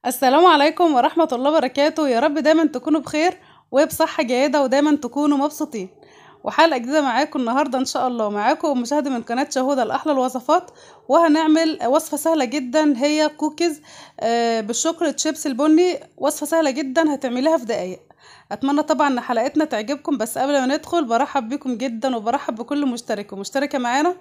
السلام عليكم ورحمة الله وبركاته. يا رب دايما تكونوا بخير وبصحة جيدة ودايما تكونوا مبسوطين. وحلقة جديدة معاكم النهاردة ان شاء الله. معاكم مشاهدة من قناة شهودة لأحلى الوصفات، وهنعمل وصفة سهلة جدا هي كوكيز بالشوكولاتة شيبس البني. وصفة سهلة جدا هتعمليها في دقايق. اتمنى طبعا ان حلقتنا تعجبكم، بس قبل ما ندخل برحب بكم جدا وبرحب بكل مشترك ومشتركة معانا.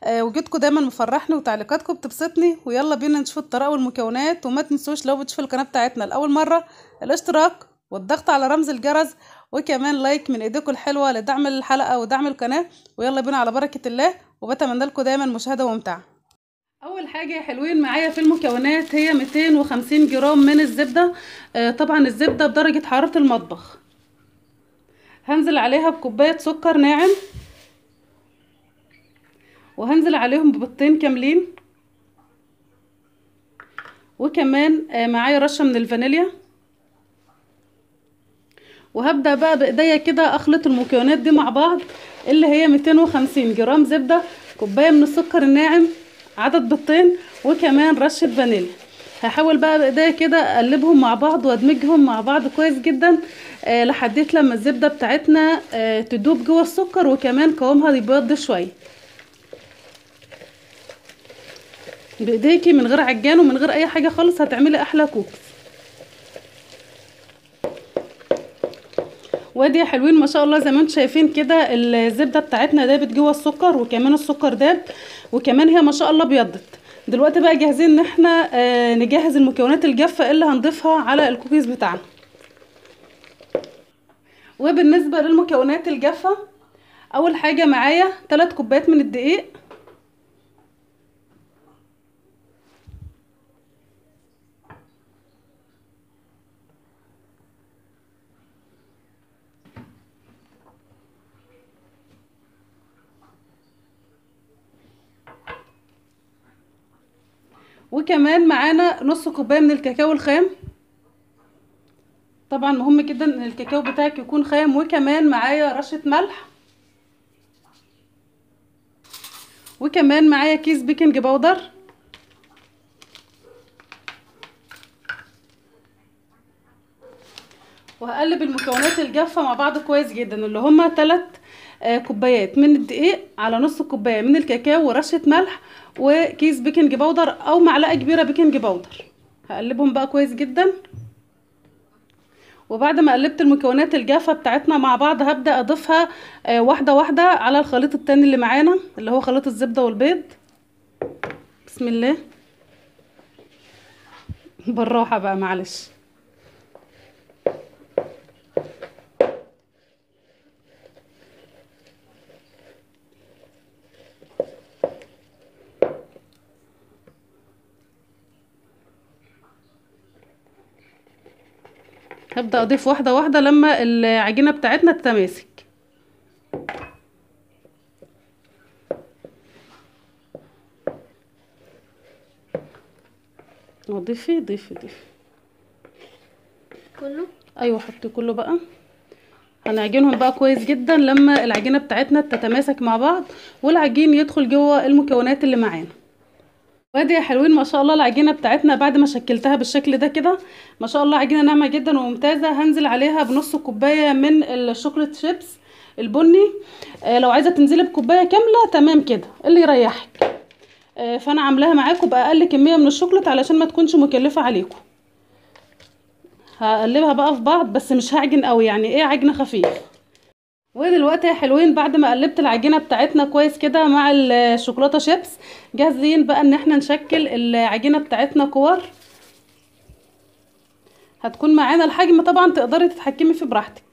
وجودكم دايما مفرحني وتعليقاتكم بتبسطني. ويلا بينا نشوف الطريقه والمكونات. وما تنسوش لو بتشوفوا القناه بتاعتنا لاول مره الاشتراك والضغط على رمز الجرس، وكمان لايك من ايديكم الحلوه لدعم الحلقه ودعم القناه. ويلا بينا على بركه الله، وبتمنى لكم دايما مشاهده ممتعه. اول حاجه يا حلوين معايا في المكونات هي 250 جرام من الزبده. طبعا الزبده بدرجه حراره المطبخ. هنزل عليها بكوبايه سكر ناعم، وهنزل عليهم ببيضتين كاملين، وكمان معايا رشه من الفانيليا. وهبدا بقى بايديا كده اخلط المكونات دي مع بعض، اللي هي 250 جرام زبده، كوبايه من السكر الناعم، عدد بيضتين، وكمان رشه فانيليا. هحاول بقى بايديا كده اقلبهم مع بعض وادمجهم مع بعض كويس جدا لحديت لما الزبده بتاعتنا تدوب جوه السكر، وكمان قوامها يبيض شويه. بايديكي من غير عجان ومن غير اي حاجه خالص هتعملي احلى كوكس. وادي يا حلوين ما شاء الله زي ما انتم شايفين كده الزبده بتاعتنا دابت جوه السكر، وكمان السكر داب، وكمان هي ما شاء الله بيضت. دلوقتي بقى جاهزين ان احنا نجهز المكونات الجافه اللي هنضيفها على الكوكيز بتاعنا. وبالنسبه للمكونات الجافه، اول حاجه معايا 3 كوبايات من الدقيق، وكمان معانا نص كوبايه من الكاكاو الخام. طبعا مهم جدا ان الكاكاو بتاعك يكون خام. وكمان معايا رشه ملح، وكمان معايا كيس بيكنج باودر، وهقلب المكونات الجافه مع بعض كويس جدا، اللي هما 3 كوبايات من الدقيق على نص كوبايه من الكاكاو ورشه ملح وكيس بيكنج باودر او معلقه كبيره بيكنج باودر. هقلبهم بقى كويس جدا. وبعد ما قلبت المكونات الجافه بتاعتنا مع بعض هبدا اضيفها واحده واحده على الخليط التاني اللي معانا، اللي هو خليط الزبده والبيض. بسم الله. بالراحه بقى معلش. هبدأ اضيف واحدة واحدة لما العجينة بتاعتنا تتماسك. ضيفي كله. ايوه حطي كله بقى. هنعجنهم بقى كويس جدا لما العجينة بتاعتنا تتماسك مع بعض والعجين يدخل جوه المكونات اللي معانا. وادي يا حلوين ما شاء الله العجينة بتاعتنا بعد ما شكلتها بالشكل ده كده ما شاء الله عجينة ناعمة جدا وممتازة. هنزل عليها بنص كوباية من الشوكولاتة شيبس البني. لو عايزة تنزلي بكوباية كاملة تمام كده اللي يريحك. فانا عاملاها معاكم باقل كمية من الشوكولاتة علشان ما تكونش مكلفة عليكم. هقلبها بقى في بعض بس مش هعجن قوي، يعني ايه، عجن خفيف. ودلوقتي يا حلوين بعد ما قلبت العجينه بتاعتنا كويس كده مع الشوكولاته شيبس، جاهزين بقى ان احنا نشكل العجينه بتاعتنا كور. هتكون معانا الحجم طبعا تقدري تتحكمي فيه براحتك.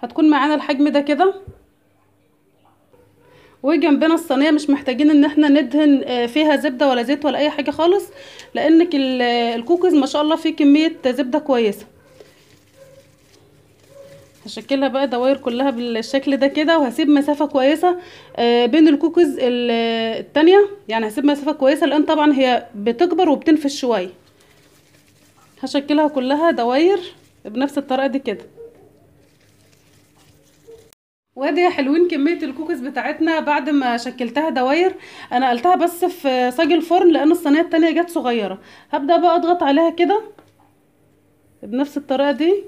هتكون معانا الحجم ده كده. وجنبنا الصينيه مش محتاجين ان احنا ندهن فيها زبده ولا زيت ولا اي حاجه خالص، لانك الكوكيز ما شاء الله فيه كميه زبده كويسه. هشكلها بقى دواير كلها بالشكل ده كده، وهسيب مسافة كويسة بين الكوكيز التانية، يعني هسيب مسافة كويسة لان طبعا هي بتكبر وبتنفش شوية. هشكلها كلها دواير بنفس الطريقة دي كده. وادي يا حلوين كمية الكوكيز بتاعتنا بعد ما شكلتها دواير. انا قلتها بس في صاج الفرن لان الصينية التانية جت صغيرة. هبدأ بقى اضغط عليها كده بنفس الطريقة دي.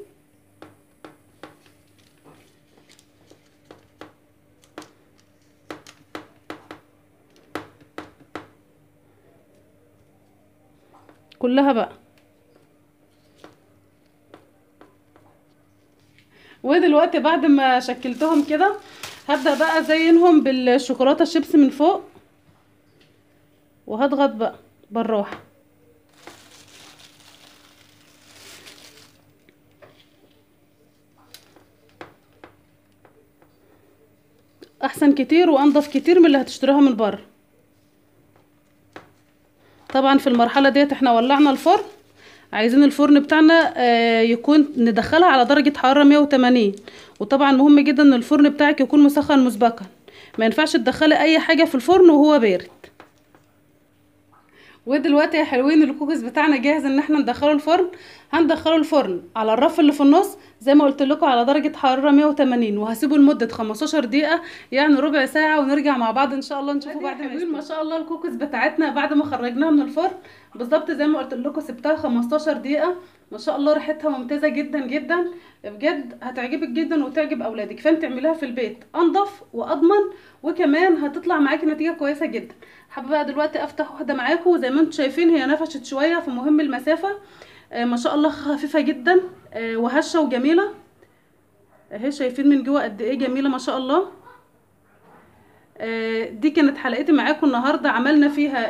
كلها بقى. ودلوقتي بعد ما شكلتهم كده هبدأ بقى ازينهم بالشوكولاتة الشيبس من فوق، وهضغط بقى بالراحة. احسن كتير وانضف كتير من اللي هتشتريها من بره. طبعا في المرحلة ديت احنا ولعنا الفرن، عايزين الفرن بتاعنا يكون ندخلها على درجة حرارة 180. وطبعا مهم جدا ان الفرن بتاعك يكون مسخن مسبقا، ما ينفعش تدخلي اي حاجة في الفرن وهو بارد. ودلوقتي يا حلوين الكوكيز بتاعنا جاهز ان احنا ندخله الفرن. هندخله الفرن على الرف اللي في النص زي ما قلت لكم على درجة حرارة 180، وهسيبه لمدة 15 دقيقة، يعني ربع ساعة، ونرجع مع بعض ان شاء الله نشوفه بعد ما يستوي. ما شاء الله الكوكيز بتاعتنا بعد ما خرجناها من الفرن بالظبط زي ما قلت لكم سبتها 15 دقيقة. ما شاء الله ريحتها ممتازة جدا جدا، بجد هتعجبك جدا وتعجب اولادك. فانت اعمليها في البيت انضف واضمن، وكمان هتطلع معاكي نتيجة كويسة جدا. حابه بقى دلوقتي افتح واحده معاكم. زي ما انتم شايفين هي نفشت شويه في مهم المسافه. ما شاء الله خفيفه جدا وهشه وجميله اهي. شايفين من جوه قد ايه جميله ما شاء الله. دي كانت حلقتي معاكم النهارده، عملنا فيها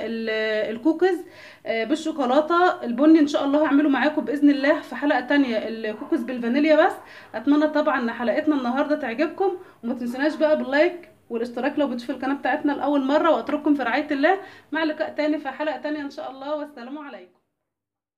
الكوكيز بالشوكولاته البني. ان شاء الله هعمله معاكم باذن الله في حلقه تانية الكوكيز بالفانيليا. بس اتمنى طبعا ان حلقتنا النهارده تعجبكم، وما تنسوناش بقى باللايك والاشتراك لو بتشوفوا القناه بتاعتنا لاول مره. واترككم في رعايه الله، مع لقاء تاني في حلقه تانية ان شاء الله، والسلام عليكم.